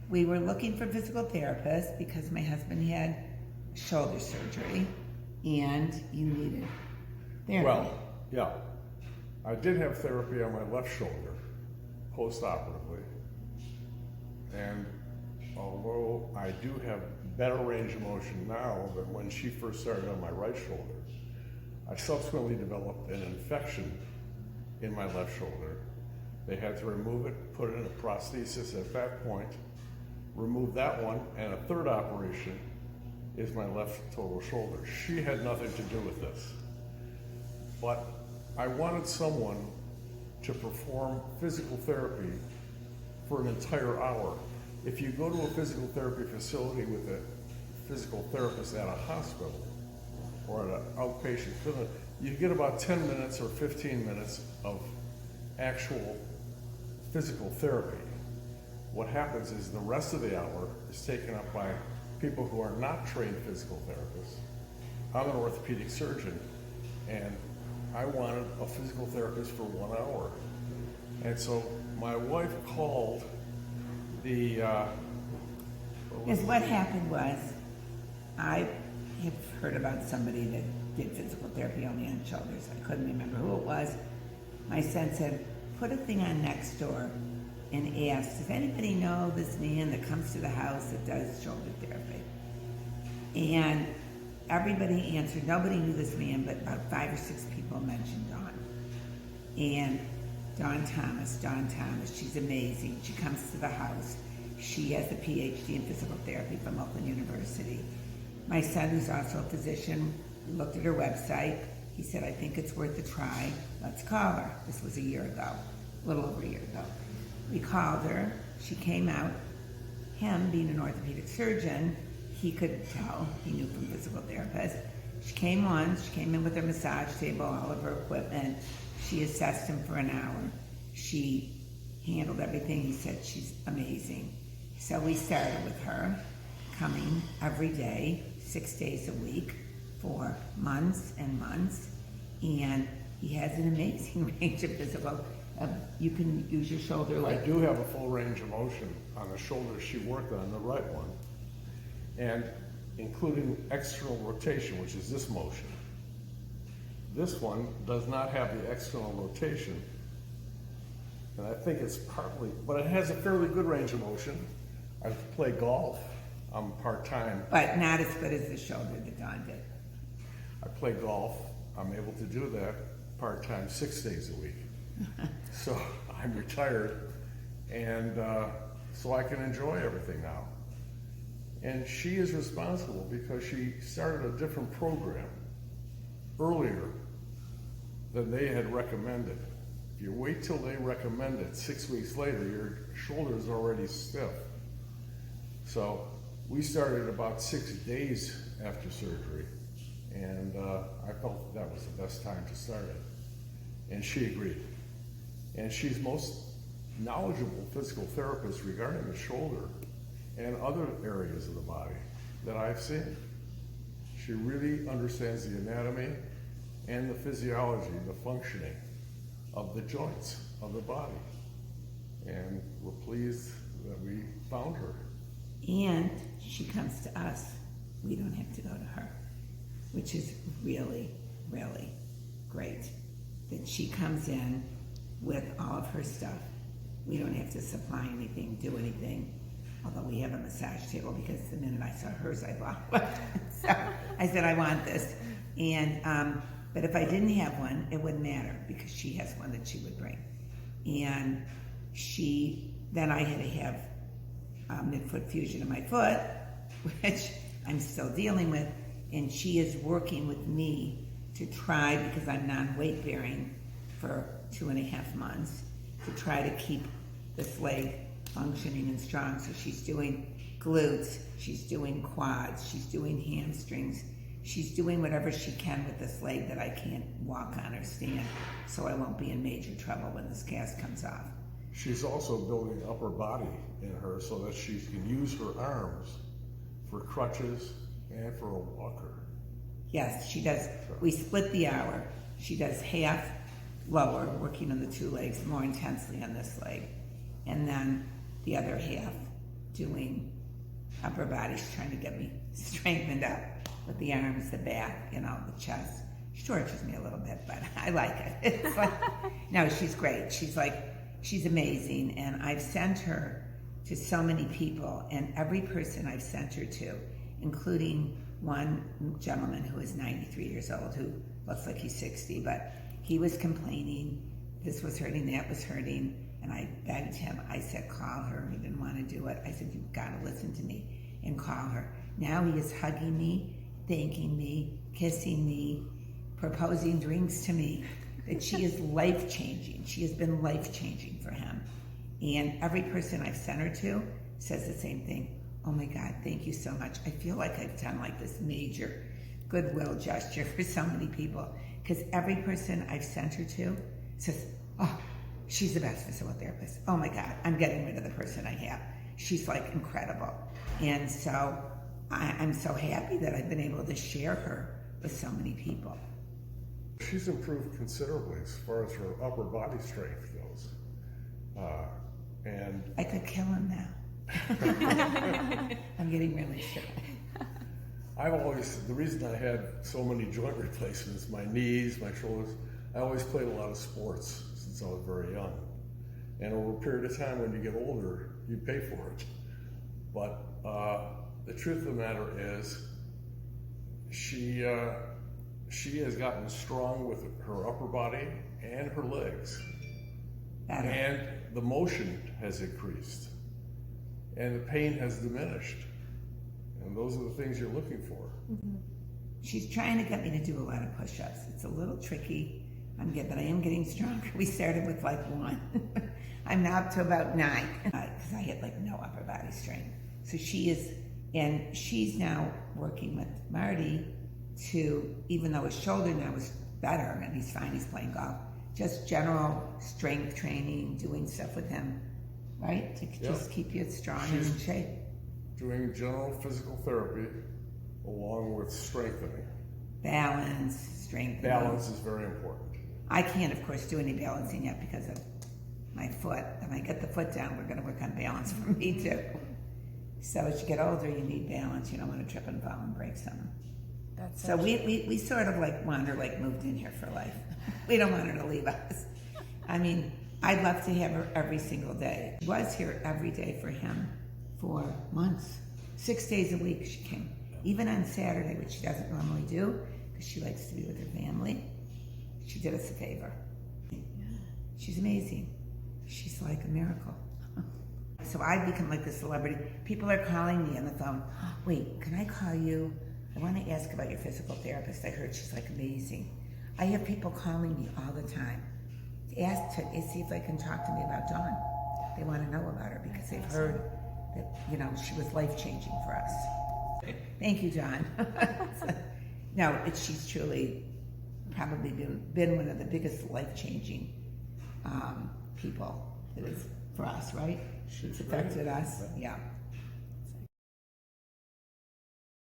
we were looking for physical therapists because my husband had shoulder surgery and you needed therapy. Well, yeah. I did have therapy on my left shoulder, post-operatively. And although I do have better range of motion now than when she first started on my right shoulder, I subsequently developed an infection in my left shoulder. They had to remove it, put it in a prosthesis at that point, remove that one, and a third operation is my left total shoulder. She had nothing to do with this. But I wanted someone to perform physical therapy for an entire hour. If you go to a physical therapy facility with a physical therapist at a hospital or at an outpatient clinic, you get about 10 minutes or 15 minutes of actual physical therapy. What happens is the rest of the hour is taken up by people who are not trained physical therapists. I'm an orthopedic surgeon, and I wanted a physical therapist for 1 hour. And so my wife called the... Because what happened was, I have heard about somebody that did physical therapy only on shoulders. I couldn't remember who it was. My son said, put a thing on next door and ask, does anybody know this man that comes to the house that does shoulder therapy? And everybody answered. Nobody knew this man, but about 5 or 6 people mentioned Dawn. And Dawn Thomas, she's amazing. She comes to the house. She has a PhD in physical therapy from Oakland University. My son, who's also a physician, looked at her website. He said, I think it's worth a try. Let's call her. This was a year ago, a little over a year ago. We called her. She came out. Him, being an orthopedic surgeon, he could tell. He knew from physical therapists. She came in with her massage table, all of her equipment. She assessed him for an hour. She handled everything. He said she's amazing. So we started with her, coming every day, 6 days a week, for months and months. And he has an amazing range of physical. You can use your shoulder like... I do have a full range of motion on the shoulder she worked on, the right one, and including external rotation, which is this motion. This one does not have the external rotation, and I think it's partly, but it has a fairly good range of motion. I play golf. I'm part-time. But not as good as the shoulder that Dawn did. I play golf. I'm able to do that part-time 6 days a week. So I'm retired, and so I can enjoy everything now. And she is responsible because she started a different program earlier than they had recommended. If you wait till they recommend it, 6 weeks later, your shoulder is already stiff. So we started about 6 days after surgery, and I felt that was the best time to start it. And she agreed. And she's most knowledgeable physical therapist regarding the shoulder and other areas of the body that I've seen. She really understands the anatomy and the physiology, the functioning of the joints of the body. And we're pleased that we found her. And she comes to us. We don't have to go to her, which is really, really great. That she comes in with all of her stuff. We don't have to supply anything, do anything. Although we have a massage table, because the minute I saw hers, I bought one. So I said, I want this. And but if I didn't have one, it wouldn't matter, because she has one that she would bring. And then I had to have midfoot fusion in my foot, which I'm still dealing with. And she is working with me to try, because I'm non-weight bearing for 2.5 months, to try to keep this leg functioning and strong. So she's doing glutes, she's doing quads, she's doing hamstrings, she's doing whatever she can with this leg that I can't walk on or stand, so I won't be in major trouble when this cast comes off. She's also building upper body in her so that she can use her arms for crutches and for a walker. Yes, she does. We split the hour. She does half lower, working on the 2 legs more intensely on this leg, and then the other half doing upper body. She's trying to get me strengthened up with the arms, the back, you know, the chest. She tortures me a little bit, but I like it. It's like, no, she's great. She's amazing, and I've sent her to so many people, and every person I've sent her to, including one gentleman who is 93 years old, who looks like he's 60, but he was complaining, this was hurting, that was hurting, and I begged him. I said, call her. He didn't want to do it. I said, you've got to listen to me and call her. Now he is hugging me, thanking me, kissing me, proposing drinks to me, that she is life-changing. She has been life-changing for him. And every person I've sent her to says the same thing. Oh my God, thank you so much. I feel like I've done like this major goodwill gesture for so many people, because every person I've sent her to says, oh, she's the best physical therapist. Oh my God, I'm getting rid of the person I have. She's like incredible. And so I'm so happy that I've been able to share her with so many people. She's improved considerably as far as her upper body strength goes. And I could kill him now. I'm getting really sick. The reason I had so many joint replacements, my knees, my shoulders, I always played a lot of sports since I was very young. And over a period of time, when you get older, you pay for it. But the truth of the matter is, she has gotten strong with her upper body and her legs. Better. And the motion has increased. And the pain has diminished. And those are the things you're looking for. Mm-hmm. She's trying to get me to do a lot of push-ups. It's a little tricky, but I am getting stronger. We started with like 1. I'm now up to about 9, because I had like no upper body strength. So she's now working with Marty to, even though his shoulder now is better and he's fine, he's playing golf, just general strength training, doing stuff with him, right? To just keep you strong and in shape. Doing general physical therapy along with strengthening. Balance, strengthening. Balance is very important. I can't, of course, do any balancing yet because of my foot. When I get the foot down, we're going to work on balance for me too. So as you get older, you need balance. You don't want to trip and fall and break something. That's so we sort of like want her like moved in here for life. We don't want her to leave us. I mean, I'd love to have her every single day. She was here every day for him for months. 6 days a week she came. Even on Saturday, which she doesn't normally do, because she likes to be with her family. She did us a favor. She's amazing. She's like a miracle. So I've become like a celebrity. People are calling me on the phone. Wait, can I call you? I want to ask about your physical therapist. I heard she's like amazing. I have people calling me all the time to see if they can talk to me about Dawn. They want to know about her because they've heard that, you know, she was life-changing for us. Thank you, John. No, she's truly probably been one of the biggest life-changing people that is for us, right? It's affected us, yeah.